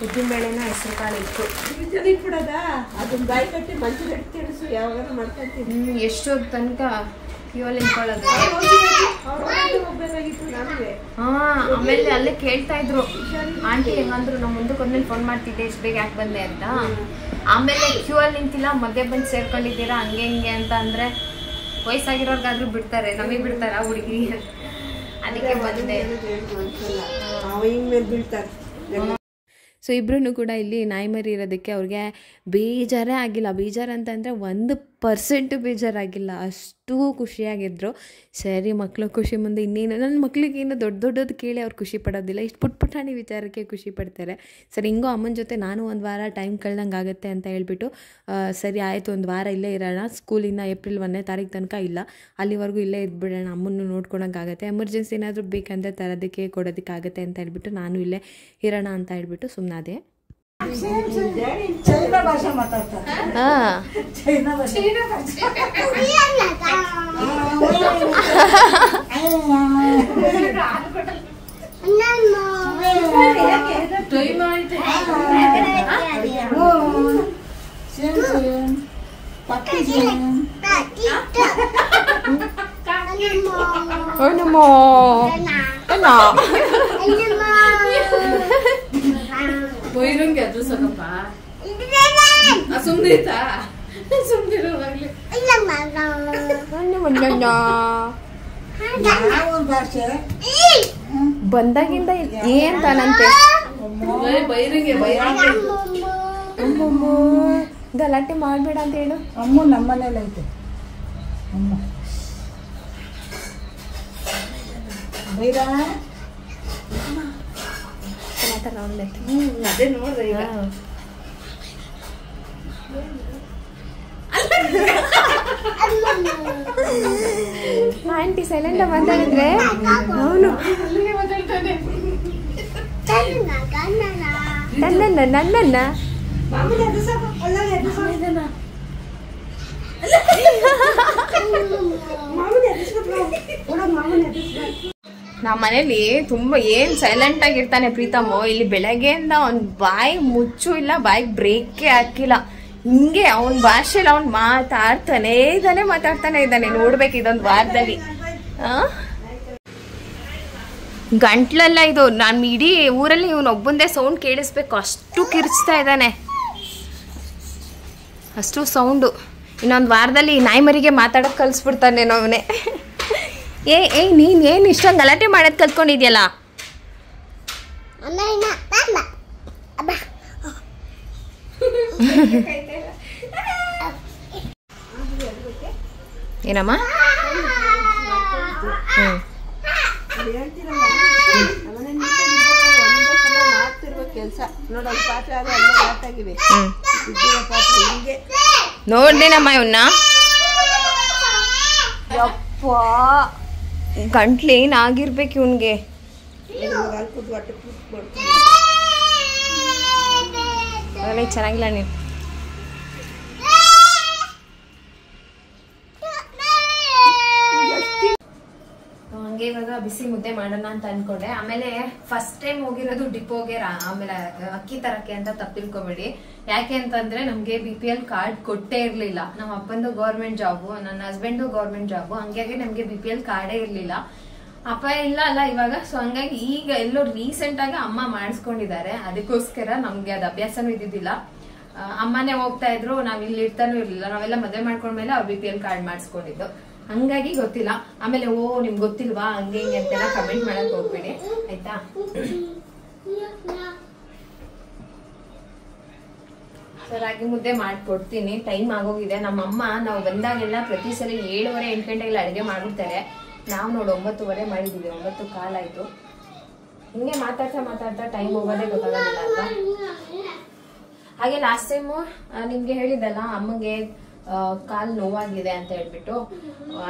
ಉದ್ದಿನಬೇಳೆನ ಹೆಸರು ಕಾಳು ಇತ್ತು. ಅದನ್ನ ಬಾಯಿ ಕಟ್ಟಿ ಮಂಚದ ತಿಳಿಸು, ಯಾವಾಗ ಮಾಡ್ಕೊಂತೀನಿ. ಎಷ್ಟು ತನಕ ಕ್ಯೂಲ್ಲಿ ನಿಂತ್ಕೊಳ್ಳೋದು. ಆಮೇಲೆ ಅಲ್ಲೇ ಕೇಳ್ತಾ ಇದ್ರು ಆಂಟಿ ಹೆಂಗಂದ್ರು, ನಾವು ಮುಂದಕ್ಕೆ ಒಂದ್ಮೇಲೆ ಫೋನ್ ಮಾಡ್ತಿದ್ದೆ ಎಷ್ಟು ಬೇಗ ಯಾಕೆ ಬಂದೆ ಅಂತ. ಆಮೇಲೆ ಕ್ಯೂ ಅಲ್ಲಿ ನಿಂತಿಲ್ಲ, ಮಧ್ಯೆ ಬಂದು ಸೇರ್ಕೊಂಡಿದ್ದೀರಾ ಹಂಗೆ ಹಿಂಗೆ ಅಂತ ಅಂದರೆ ವಯಸ್ಸಾಗಿರೋರ್ಗಾದ್ರೂ ಬಿಡ್ತಾರೆ, ನಮಗೆ ಬಿಡ್ತಾರ ಹುಡುಗಿ? ಅದಕ್ಕೆ ಬಂದೆ. ಸೊ ಇಬ್ಬರೂ ಕೂಡ ಇಲ್ಲಿ ನಾಯಿ ಮರಿ ಇರೋದಕ್ಕೆ ಅವ್ರಿಗೆ ಬೇಜಾರೇ ಆಗಿಲ್ಲ. ಬೇಜಾರು ಅಂತಂದರೆ 1% ಬೇಜಾರಾಗಿಲ್ಲ, ಅಷ್ಟು ಖುಷಿಯಾಗಿದ್ದರು. ಸರಿ ಮಕ್ಕಳು ಖುಷಿ ಮುಂದೆ ಇನ್ನೇನು, ನನ್ನ ಮಕ್ಳಿಗೆ ಏನು ದೊಡ್ಡದು ಕೇಳಿ ಅವ್ರು ಖುಷಿ ಪಡೋದಿಲ್ಲ, ಇಷ್ಟು ಪುಟ್ಪುಟಾಣಿ ವಿಚಾರಕ್ಕೆ ಖುಷಿ ಪಡ್ತಾರೆ. ಸರಿ ಹಿಂಗೋ ಅಮ್ಮನ ಜೊತೆ ನಾನು ಒಂದು ವಾರ ಟೈಮ್ ಕಳ್ದಂಗೆ ಆಗುತ್ತೆ ಅಂತ ಹೇಳ್ಬಿಟ್ಟು ಸರಿ ಆಯಿತು, ಒಂದು ವಾರ ಇಲ್ಲೇ ಇರೋಣ. ಸ್ಕೂಲಿಂದ ಏಪ್ರಿಲ್ 1ನೇ ತಾರೀಕು ತನಕ ಇಲ್ಲ, ಅಲ್ಲಿವರೆಗೂ ಇಲ್ಲೇ ಇದ್ಬಿಡೋಣ, ಅಮ್ಮನ್ನು ನೋಡ್ಕೊಳಕ್ಕಾಗತ್ತೆ. ಎಮರ್ಜೆನ್ಸಿ ಏನಾದರೂ ಬೇಕಂದರೆ ತರೋದಕ್ಕೆ ಕೊಡೋದಕ್ಕಾಗತ್ತೆ ಅಂತ ಹೇಳ್ಬಿಟ್ಟು ನಾನು ಇಲ್ಲೇ ಇರೋಣ ಅಂತ ಹೇಳ್ಬಿಟ್ಟು ಸುಮ್ಮನಾದೆ. ಚೈನಾ ಭಾಷೆ ಮಾತಾಡ್ತಾರೆ. ಚೈನಾ ಭಾಷೆ 보이는게 어쩔 수 없어. 아, 숨는다. 숨들어가길래. ಬಂದಾಗಿಂದ ಏನ್ ತಾನಂತೆ ಗಲಾಟೆ ಮಾಡ್ಬೇಡ ಅಂತ ಹೇಳು. ಅಮ್ಮ ನಮ್ಮನೇಲಿ ಐತೆ ಅಮ್ಮ ಬೈರಾ ಅದೇ ನೋಡ್ದೆ ಈಗ. ಆಂಟಿ ಸೈಲೆಂಟ್ ಮಾತಾಡಿದ್ರೆ ಅವನು ನನ್ನನ್ನ ನಮ್ಮ ಮನೇಲಿ ತುಂಬಾ ಏನ್ ಸೈಲೆಂಟ್ ಆಗಿರ್ತಾನೆ ಪ್ರೀತಮ್. ಇಲ್ಲಿ ಬೆಳಗ್ಗೆಯಿಂದ ಅವ್ನ್ ಬಾಯಿ ಮುಚ್ಚು ಇಲ್ಲ, ಬಾಯಿ ಬ್ರೇಕೇ ಹಾಕಿಲ್ಲ. ಹಿಂಗೆ ಅವನ್ ಭಾಷೆಲಿ ಅವ್ನ್ ಮಾತಾಡ್ತಾನೆ ಇದ್ದಾನೆ. ನೋಡ್ಬೇಕು ಇದೊಂದು ವಾರದಲ್ಲಿ ಗಂಟ್ಲೆಲ್ಲ ಇದು ನಾನು ಇಡೀ ಊರಲ್ಲಿ ಇವನೊಬ್ಬಂದೇ ಸೌಂಡ್ ಕೇಳಿಸ್ಬೇಕು, ಅಷ್ಟು ಕಿರ್ಚ್ತಾ ಇದ್ದಾನೆ, ಅಷ್ಟು ಸೌಂಡು. ಇನ್ನೊಂದು ವಾರದಲ್ಲಿ ನಾಯಿ ಮರಿಗೆ ಮಾತಾಡೋಕೆ ಕಲಿಸ್ಬಿಡ್ತಾನೇನೋ ಅವನೇ. ನೀನು ಏನು ಇಷ್ಟೊಂದು ಗಲಾಟೆ ಮಾಡೋದು ಕಲ್ತ್ಕೊಂಡಿದ್ಯಲ್ಲ. ಏನಮ್ಮ? ನೋಡ್ದೇನಮ್ಮ ಇವನ್ನ. ಯಪ್ಪ ಗಂಟ್ಲು ಏನಾಗಿರ್ಬೇಕು ಇವನ್ಗೆ. ಚೆನ್ನಾಗಿಲ್ಲ ನೀನು. ಹಂಗೆ ಇವಾಗ ಬಿಸಿ ಮುದ್ದೆ ಮಾಡೋಣ ಅಂತ ಅನ್ಕೊಂಡೆ. ಆಮೇಲೆ ಫಸ್ಟ್ ಟೈಮ್ ಹೋಗಿರೋದು ಡಿಪೋಗೆ, ಆಮೇಲೆ ಅಕ್ಕಿ ತರಕ್ಕೆ ಅಂತ ತಪ್ಪಿಲ್ಕೋಬೇಡಿ. ಯಾಕೆ ಅಂತಂದ್ರೆ ನಮ್ಗೆ BPL ಕಾರ್ಡ್ ಕೊಟ್ಟೇ ಇರ್ಲಿಲ್ಲ. ನಮ್ಮ ಅಪ್ಪಂದು ಗೌರ್ಮೆಂಟ್ ಜಾಬು, ನನ್ನ ಹಸ್ಬೆಂಡು ಗೌರ್ಮೆಂಟ್ ಜಾಬು, ಹಂಗಾಗಿ ನಮ್ಗೆ BPL ಕಾರ್ಡೇ ಇರ್ಲಿಲ್ಲ. ಅಪ್ಪ ಇಲ್ಲ ಅಲ್ಲ ಇವಾಗ. ಸೊ ಹಂಗಾಗಿ ಈಗ ಎಲ್ಲೋ ರೀಸೆಂಟ್ ಆಗಿ ಅಮ್ಮ ಮಾಡಿಸ್ಕೊಂಡಿದ್ದಾರೆ. ಅದಕ್ಕೋಸ್ಕರ ನಮ್ಗೆ ಅದು ಅಭ್ಯಾಸನೂ ಇದ್ದಿದ್ದಿಲ್ಲ. ಅಮ್ಮನೇ ಹೋಗ್ತಾ ಇದ್ರು, ನಾವ್ ಇಲ್ಲಿ ಇರ್ತಾನೂ ಇರ್ಲಿಲ್ಲ. ನಾವೆಲ್ಲ ಮದುವೆ ಮಾಡ್ಕೊಂಡ್ಮೇಲೆ ಅವ್ರು BPL ಕಾರ್ಡ್ ಮಾಡಿಸ್ಕೊಂಡಿದ್ದು, ಹಂಗಾಗಿ ಗೊತ್ತಿಲ್ಲ. ಆಮೇಲೆ ನಿಮ್ಗೆ ಗೊತ್ತಿಲ್ವಾ ಹಂಗೆ ಹಿಂಗೆ ಅಂತೆಲ್ಲ ಕಮೆಂಟ್ ಮಾಡಕ್ ಹೋಗ್ಬೇಡಿ ಆಯ್ತಾ. ರಾಗಿ ಮುದ್ದೆ ಮಾಡ್ಕೊಡ್ತೀನಿ. ಟೈಮ್ ಆಗೋಗಿದೆ. ನಮ್ಮಮ್ಮ ನಾವು ಬಂದಾಗೆಲ್ಲ ಪ್ರತಿ ಸಲ 7:30 8 ಗಂಟೆಗೆಲ್ಲ ಅಡುಗೆ ಮಾಡ್ಬಿಡ್ತಾರೆ. ನಾವು ನೋಡಿ 9:30 ಮಾಡಿದೀವಿ. 9 ಕಾಲಾಯ್ತು. ಹಿಂಗೆ ಮಾತಾಡ್ತಾ ಟೈಮ್ ಹೋಗೋದೇ ಗೊತ್ತಾಗೋದಿಲ್ಲ ಅಲ್ವಾ. ಹಾಗೆ ಲಾಸ್ಟ್ ಟೈಮು ನಿಮ್ಗೆ ಹೇಳಿದಲ್ಲ ಅಮ್ಮಗೆ ಕಾಲ್ ನೋವಾಗಿದೆ ಅಂತ ಹೇಳ್ಬಿಟ್ಟು,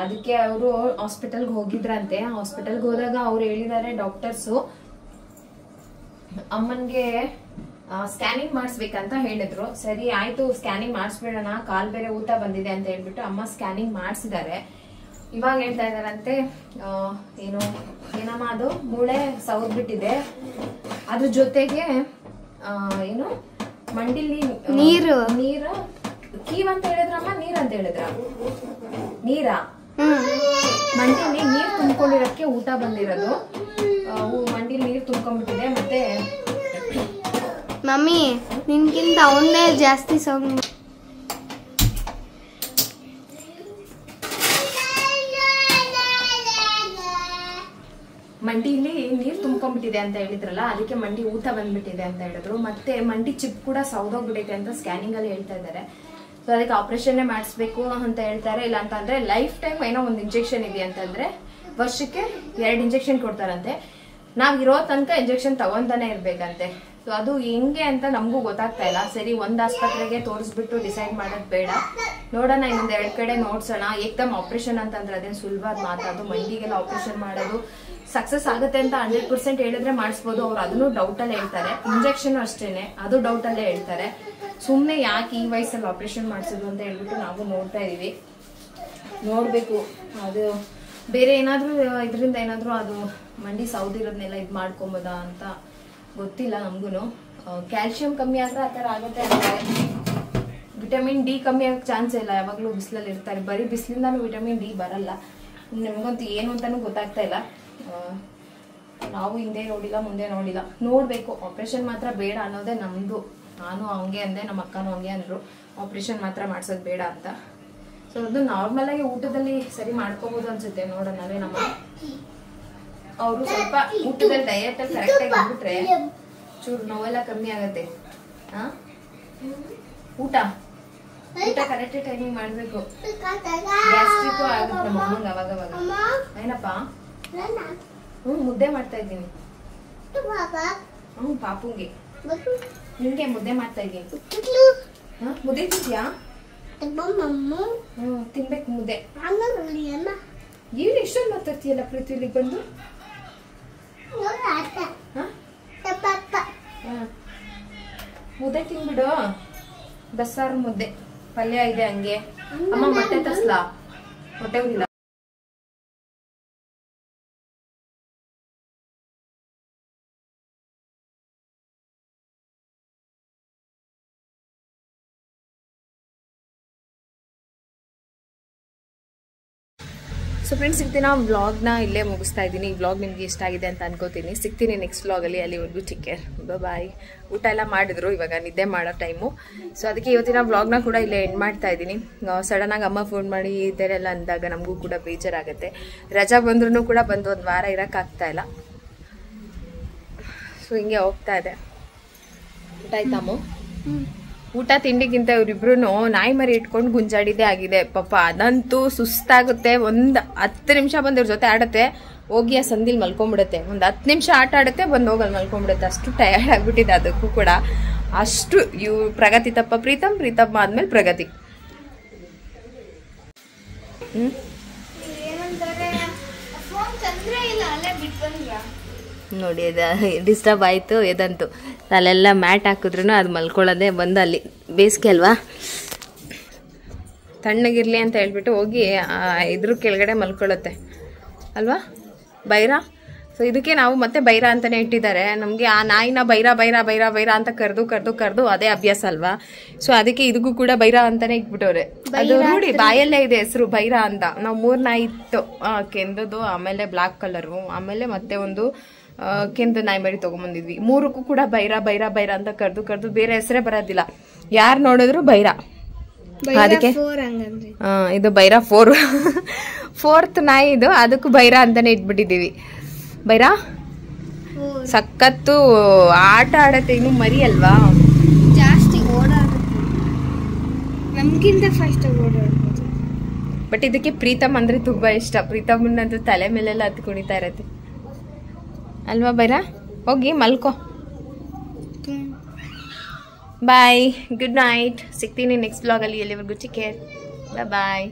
ಅದಕ್ಕೆ ಅವರು ಹಾಸ್ಪಿಟಲ್ಗೆ ಹೋಗಿದ್ರಂತೆ. ಹಾಸ್ಪಿಟಲ್ಗೆ ಹೋದಾಗ ಅವ್ರು ಹೇಳಿದ್ದಾರೆ ಡಾಕ್ಟರ್ಸು ಅಮ್ಮನ್ಗೆ ಸ್ಕ್ಯಾನಿಂಗ್ ಮಾಡಿಸ್ಬೇಕಂತ ಹೇಳಿದ್ರು. ಸರಿ ಆಯ್ತು ಸ್ಕ್ಯಾನಿಂಗ್ ಮಾಡಿಸ್ಬೇಡೋಣ, ಕಾಲ್ ಬೇರೆ ಊತ ಬಂದಿದೆ ಅಂತ ಹೇಳ್ಬಿಟ್ಟು ಅಮ್ಮ ಸ್ಕ್ಯಾನಿಂಗ್ ಮಾಡಿಸಿದ್ದಾರೆ. ಇವಾಗ ಹೇಳ್ತಾ ಇದಾರಂತೆ ಏನಮ್ಮ ಅದು ಮೂಳೆ ಸವದ್ಬಿಟ್ಟಿದೆ, ಅದ್ರ ಜೊತೆಗೆ ಏನು ಮಂಡಿಲಿ ನೀರು ಕೀವ್ ಅಂತ ಹೇಳಿದ್ರಮ್ಮ, ನೀರ್ ಅಂತ ಹೇಳಿದ್ರ, ನೀರಾ ಮಂಡಿಲಿ ನೀರ್ ತುಂಬಿಕೊಂಡಿರೋಕ್ಕೆ ಊಟ ಬಂದಿರೋದು. ಮಂಡಿಲಿ ನೀರ್ ತುಂಬ್ಕೊಂಡ್ಬಿಟ್ಟಿದೆ. ಮತ್ತೆ ಮಮ್ಮಿ ನಿನ್ಗಿಂತ ಅವನ್ನೇ ಜಾಸ್ತಿ ಸೌಂಡ್. ಮಂಡಿಲಿ ನೀರ್ ತುಂಬ್ಕೊಂಡ್ಬಿಟ್ಟಿದೆ ಅಂತ ಹೇಳಿದ್ರಲ್ಲ, ಅದಕ್ಕೆ ಮಂಡಿ ಊತ ಬಂದ್ಬಿಟ್ಟಿದೆ ಅಂತ ಹೇಳಿದ್ರು. ಮತ್ತೆ ಮಂಡಿ ಚಿಪ್ ಕೂಡ ಸೌದೋಗ್ಬಿಟ್ಟೈತೆ ಅಂತ ಸ್ಕ್ಯಾನಿಂಗ್ ಅಲ್ಲಿ ಹೇಳ್ತಾ ಇದ್ದಾರೆ. ಸೊ ಅದಕ್ಕೆ ಆಪರೇಷನ್ ಮಾಡಿಸ್ಬೇಕು ಅಂತ ಹೇಳ್ತಾರೆ. ಇಲ್ಲ ಅಂತಂದ್ರೆ ಲೈಫ್ ಟೈಮ್ ಏನೋ ಒಂದು ಇಂಜೆಕ್ಷನ್ ಇದೆ ಅಂತಂದ್ರೆ ವರ್ಷಕ್ಕೆ 2 ಇಂಜೆಕ್ಷನ್ ಕೊಡ್ತಾರಂತೆ. ನಾವ್ ಇರೋ ತನಕ ಇಂಜೆಕ್ಷನ್ ತಗೊಂತಾನೆ ಇರ್ಬೇಕಂತೆ. ಸೊ ಅದು ಹೆಂಗೆ ಅಂತ ನಮಗೂ ಗೊತ್ತಾಗ್ತಾ ಇಲ್ಲ. ಸರಿ ಒಂದ್ ಆಸ್ಪತ್ರೆಗೆ ತೋರಿಸ್ಬಿಟ್ಟು ಡಿಸೈಡ್ ಮಾಡೋದ್ ಬೇಡ, ನೋಡೋಣ ಇನ್ನೊಂದ್ 2 ಕಡೆ ನೋಡ್ಸೋಣ. ಏಕ್ದಮ್ ಆಪರೇಷನ್ ಅಂತಂದ್ರೆ ಅದೇನ್ ಸುಲಭ ಮಾತಾದು. ಮಂಡಿಗೆಲ್ಲ ಆಪರೇಷನ್ ಮಾಡೋದು ಸಕ್ಸಸ್ ಆಗುತ್ತೆ ಅಂತ 100% ಹೇಳಿದ್ರೆ ಮಾಡಿಸ್ಬೋದು. ಅವ್ರು ಅದನ್ನು ಡೌಟ್ ಅಲ್ಲೇ ಹೇಳ್ತಾರೆ. ಇಂಜೆಕ್ಷನ್ ಅಷ್ಟೇನೆ, ಅದು ಡೌಟ್ ಅಲ್ಲೇ ಹೇಳ್ತಾರೆ. ಸುಮ್ನೆ ಯಾಕೆ ಈ ವಯಸ್ಸಲ್ಲಿ ಆಪರೇಷನ್ ಮಾಡಿಸೋದು ಅಂತ ಹೇಳ್ಬಿಟ್ಟು ನಾವು ನೋಡ್ತಾ ಇದೀವಿ. ನೋಡ್ಬೇಕು ಅದು ಬೇರೆ ಏನಾದ್ರೂ ಇದರಿಂದ ಏನಾದ್ರೂ ಅದು ಮಂಡಿ ಸೌದಿರೋದ್ನೆಲ್ಲ ಇದು ಮಾಡ್ಕೊಂಬೋದಾ ಅಂತ ಗೊತ್ತಿಲ್ಲ ನಮ್ಗೂನು. ಕ್ಯಾಲ್ಸಿಯಂ ಕಮ್ಮಿ ಆದ್ರೆ ಆತರ ಆಗುತ್ತೆ ಅಂತಾರೆ. ವಿಟಮಿನ್ ಡಿ ಕಮ್ಮಿ ಆಗಕ್ಕೆ ಚಾನ್ಸ್ ಇಲ್ಲ. ಯಾವಾಗ್ಲೂ ಬಿಸಿಲಲ್ಲಿ ಇರ್ತಾರೆ, ಬರೀ ಬಿಸಿಲಿಂದಾನು ವಿಟಮಿನ್ ಡಿ ಬರಲ್ಲ. ನಿಮ್ಗಂತೂ ಏನು ಅಂತಾನು ಗೊತ್ತಾಗ್ತಾ ಇಲ್ಲ. ನಾವು ಹಿಂದೆ ನೋಡಿಲ್ಲ, ಮುಂದೆ ನೋಡಿಲ್ಲ. ನೋಡ್ಬೇಕು. ಆಪರೇಷನ್ ಮಾತ್ರ ಬೇಡ ಅನ್ನೋದೇ ನಮ್ದು. ನಾನು ಹಂಗೆ ಅಂದೆ, ನಮ್ಮ ಅಕ್ಕನೂ ಹಂಗೆ ಅಂದ್ರು, ಆಪರೇಷನ್ ಮಾತ್ರ ಮಾಡ್ಸೋದು ಬೇಡ ಅಂತ. ಸೊ ಅದು ನಾರ್ಮಲ್ ಆಗಿ ಊಟದಲ್ಲಿ ಸರಿ ಮಾಡ್ಕೋಬಹುದು ಅನ್ಸುತ್ತೆ. ನೋಡೋಣ ನಮ್ಮ ಅವರು ಸ್ವಲ್ಪ ಊಟದಲ್ಲಿ ಡಯಟ್ ಅಲ್ಲಿ ಕರೆಕ್ಟ್ ಆಗಿ ಇದ್ಬಿಟ್ರೆ ಚೂರು ನೋವೆಲ್ಲ ಕಮ್ಮಿ ಆಗತ್ತೆ. ಊಟ ಕರೆಕ್ಟ್ ಟೈಮಿಂಗ್ ಮಾಡ್ಬೇಕು. ಗ್ಯಾಸ್ಟ್ರಿಕ್ ಆಗುತ್ತೆ ನಮ್ಮ ಅಮ್ಮಂಗೆ ಅವಾಗವಾಗ. ಏನಪ್ಪ? ಮುದ್ದೆ ಮಾಡ್ತಾ ಇದ್ದೀನಿ. ಪಾಪುಂಗೆ ನಿಂಗೆ ಮುದ್ದೆ ಮಾಡ್ತಾ ಇದ್ದೀನಿ. ಮುದ್ದೆ ತಿಂತೀಯಾ? ತಿನ್ಬೇಕು ಮುದ್ದೆ. ಏನು ಇಷ್ಟೊಂದು ಮಾತಾಡ್ತೀಯಲ್ಲ ಪ್ರೀತಿ ಇಲ್ಲಿಗೆ ಬಂದು? ಮುದ್ದೆ ತಿನ್ಬಿಡು. ಬಸ್ಸಾರು ಮುದ್ದೆ, ಪಲ್ಯ ಇದೆ ಹಂಗೆ. ಅಮ್ಮ ಮೊಟ್ಟೆ ತರ್ಸ್ಲಾ? ಹೊಟ್ಟೆ ಉರಿಲ್ಲ. ಸೊ ಫ್ರೆಂಡ್ಸ್, ಸಿಗ್ತೀನಿ ವ್ಲಾಗ್ನ ಇಲ್ಲೇ ಮುಗಿಸ್ತಾ ಇದ್ದೀನಿ. ಈ ವ್ಲಾಗ್ ನಿಮಗೆ ಇಷ್ಟ ಆಗಿದೆ ಅಂತ ಅನ್ಕೋತೀನಿ. ಸಿಗ್ತೀನಿ ನೆಕ್ಸ್ಟ್ ವ್ಲಾಗಲ್ಲಿ. ಅಲ್ಲಿವರೆಗೂ ಟೇಕ್ ಕೇರ್, ಬಾಯ್. ಊಟ ಎಲ್ಲ ಮಾಡಿದ್ರು, ಇವಾಗ ನಿದ್ದೆ ಮಾಡೋ ಟೈಮು. ಸೊ ಅದಕ್ಕೆ ಇವತ್ತಿನ ವ್ಲಾಗ್ನ ಕೂಡ ಇಲ್ಲೇ ಎಂಡ್ ಮಾಡ್ತಾ ಇದ್ದೀನಿ. ಸಡನ್ನಾಗಿ ಅಮ್ಮ ಫೋನ್ ಮಾಡಿ ಈ ಥರ ಎಲ್ಲ ಅಂದಾಗ ನಮಗೂ ಕೂಡ ಬೇಜಾರಾಗುತ್ತೆ. ರಜಾ ಬಂದ್ರೂ ಕೂಡ ಬಂದು ಒಂದು ವಾರ ಇರೋಕ್ಕಾಗ್ತಾ ಇಲ್ಲ. ಸೊ ಹಿಂಗೆ ಹೋಗ್ತಾ ಇದೆ. ಊಟ ಆಯ್ತಮ್ಮ? ಊಟ ತಿಂಡಿಗಿಂತ ಇವರಿಬ್ರು ನಾಯಿ ಮರಿ ಇಟ್ಕೊಂಡು ಗುಂಜಾಡಿದೇ ಆಗಿದೆ ಪಾಪ. ಅದಂತೂ ಸುಸ್ತಾಗುತ್ತೆ. ಒಂದು 10 ನಿಮಿಷ ಬಂದು ಇವ್ರ ಜೊತೆ ಆಡುತ್ತೆ, ಹೋಗಿ ಆ ಸಂದಿಲ್ ಮಲ್ಕೊಂಡ್ಬಿಡುತ್ತೆ. ಒಂದು 10 ನಿಮಿಷ ಆಟ ಆಡುತ್ತೆ, ಬಂದು ಹೋಗಲ್ಲಿ ಮಲ್ಕೊಂಡ್ಬಿಡುತ್ತೆ. ಅಷ್ಟು ಟಯರ್ಡ್ ಆಗ್ಬಿಟ್ಟಿದೆ ಅದಕ್ಕೂ ಕೂಡ. ಅಷ್ಟು ಇವ್ ಪ್ರಗತಿ ತಪ್ಪ ಪ್ರೀತಮ್, ಪ್ರೀತಮ್ಮ ಆದ್ಮೇಲೆ ಪ್ರಗತಿ. ನೋಡಿ ಡಿಸ್ಟರ್ಬ್ ಆಯಿತು. ಎದಂತು ಅಲ್ಲೆಲ್ಲ ಮ್ಯಾಟ್ ಹಾಕಿದ್ರು ಅದು ಮಲ್ಕೊಳ್ಳೋದೆ ಬಂದು ಅಲ್ಲಿ. ಬೇಸಿಗೆ ಅಲ್ವಾ, ತಣ್ಣಗಿರ್ಲಿ ಅಂತ ಹೇಳ್ಬಿಟ್ಟು ಹೋಗಿ ಇದ್ರ ಕೆಳಗಡೆ ಮಲ್ಕೊಳ್ಳುತ್ತೆ ಅಲ್ವಾ ಬೈರ. ಸೊ ಇದಕ್ಕೆ ನಾವು ಮತ್ತೆ ಬೈರ ಅಂತಾನೆ ಇಟ್ಟಿದ್ದಾರೆ. ನಮಗೆ ಆ ನಾಯಿನ ಬೈರ ಬೈರ ಬೈರ ಬೈರ ಅಂತ ಕರೆದು ಅದೇ ಅಭ್ಯಾಸ ಅಲ್ವಾ. ಸೊ ಅದಕ್ಕೆ ಇದಕ್ಕೂ ಕೂಡ ಬೈರ ಅಂತಾನೆ ಇಟ್ಬಿಟ್ಟವ್ರೆ. ಅದು ನೋಡಿ ಬಾಯಲ್ಲೇ ಇದೆ ಹೆಸರು ಬೈರ ಅಂತ. ನಾವು 3 ನಾಯಿ ಇತ್ತು, ಕೆಂದದು, ಆಮೇಲೆ ಬ್ಲಾಕ್ ಕಲರು, ಆಮೇಲೆ ಮತ್ತೆ ಒಂದು ಕೆಂದು ನಾಯಿ ಮರಿ ತಗೊಂಬಂದಿದ್ವಿ. 3ಕ್ಕೂ ಕೂಡ ಬೈರ ಬೈರ ಬೈರ ಅಂತ ಕರೆದು ಬೇರೆ ಹೆಸರೇ ಬರೋದಿಲ್ಲ. ಯಾರು ನೋಡಿದ್ರು ಬೈರ. ಅದಕ್ಕೆ ಇದು ಬೈರ 4th ನಾಯಿ ಇದು. ಅದಕ್ಕೂ ಬೈರ ಅಂತಾನೆ ಇಟ್ಬಿಟ್ಟಿದೀವಿ. ಬೈರ ಸಖತ್ತು ಆಟ ಆಡತ್ತೆ. ಇನ್ನು ಮರಿ ಅಲ್ವಾ, ಜಾಸ್ತಿ ಓಡಾಡುತ್ತೆ, ನಮ್ಗಿಂತ ಫಾಸ್ಟ್ ಓಡಾಡುತ್ತೆ. ಬಟ್ ಇದಕ್ಕೆ ಪ್ರೀತಮ್ ಅಂದ್ರೆ ತುಂಬಾ ಇಷ್ಟ. ಪ್ರೀತಮ್ಮನಂತೂ ತಲೆ ಮೇಲೆಲ್ಲ ಹತ್ತು ಕುಣಿತಾ ಇರತ್ತೆ ಅಲ್ವಾ ಬೈರ. ಹೋಗಿ ಮಲ್ಕೋ. ಬಾಯ್, ಗುಡ್ ನೈಟ್. ಸಿಗ್ತೀನಿ ನೆಕ್ಸ್ಟ್ ವ್ಲಾಗಲ್ಲಿ. ಎಲ್ಲಿವರೆಗೂ ಟೇಕ್ ಕೇರ್, ಬಾಯ್.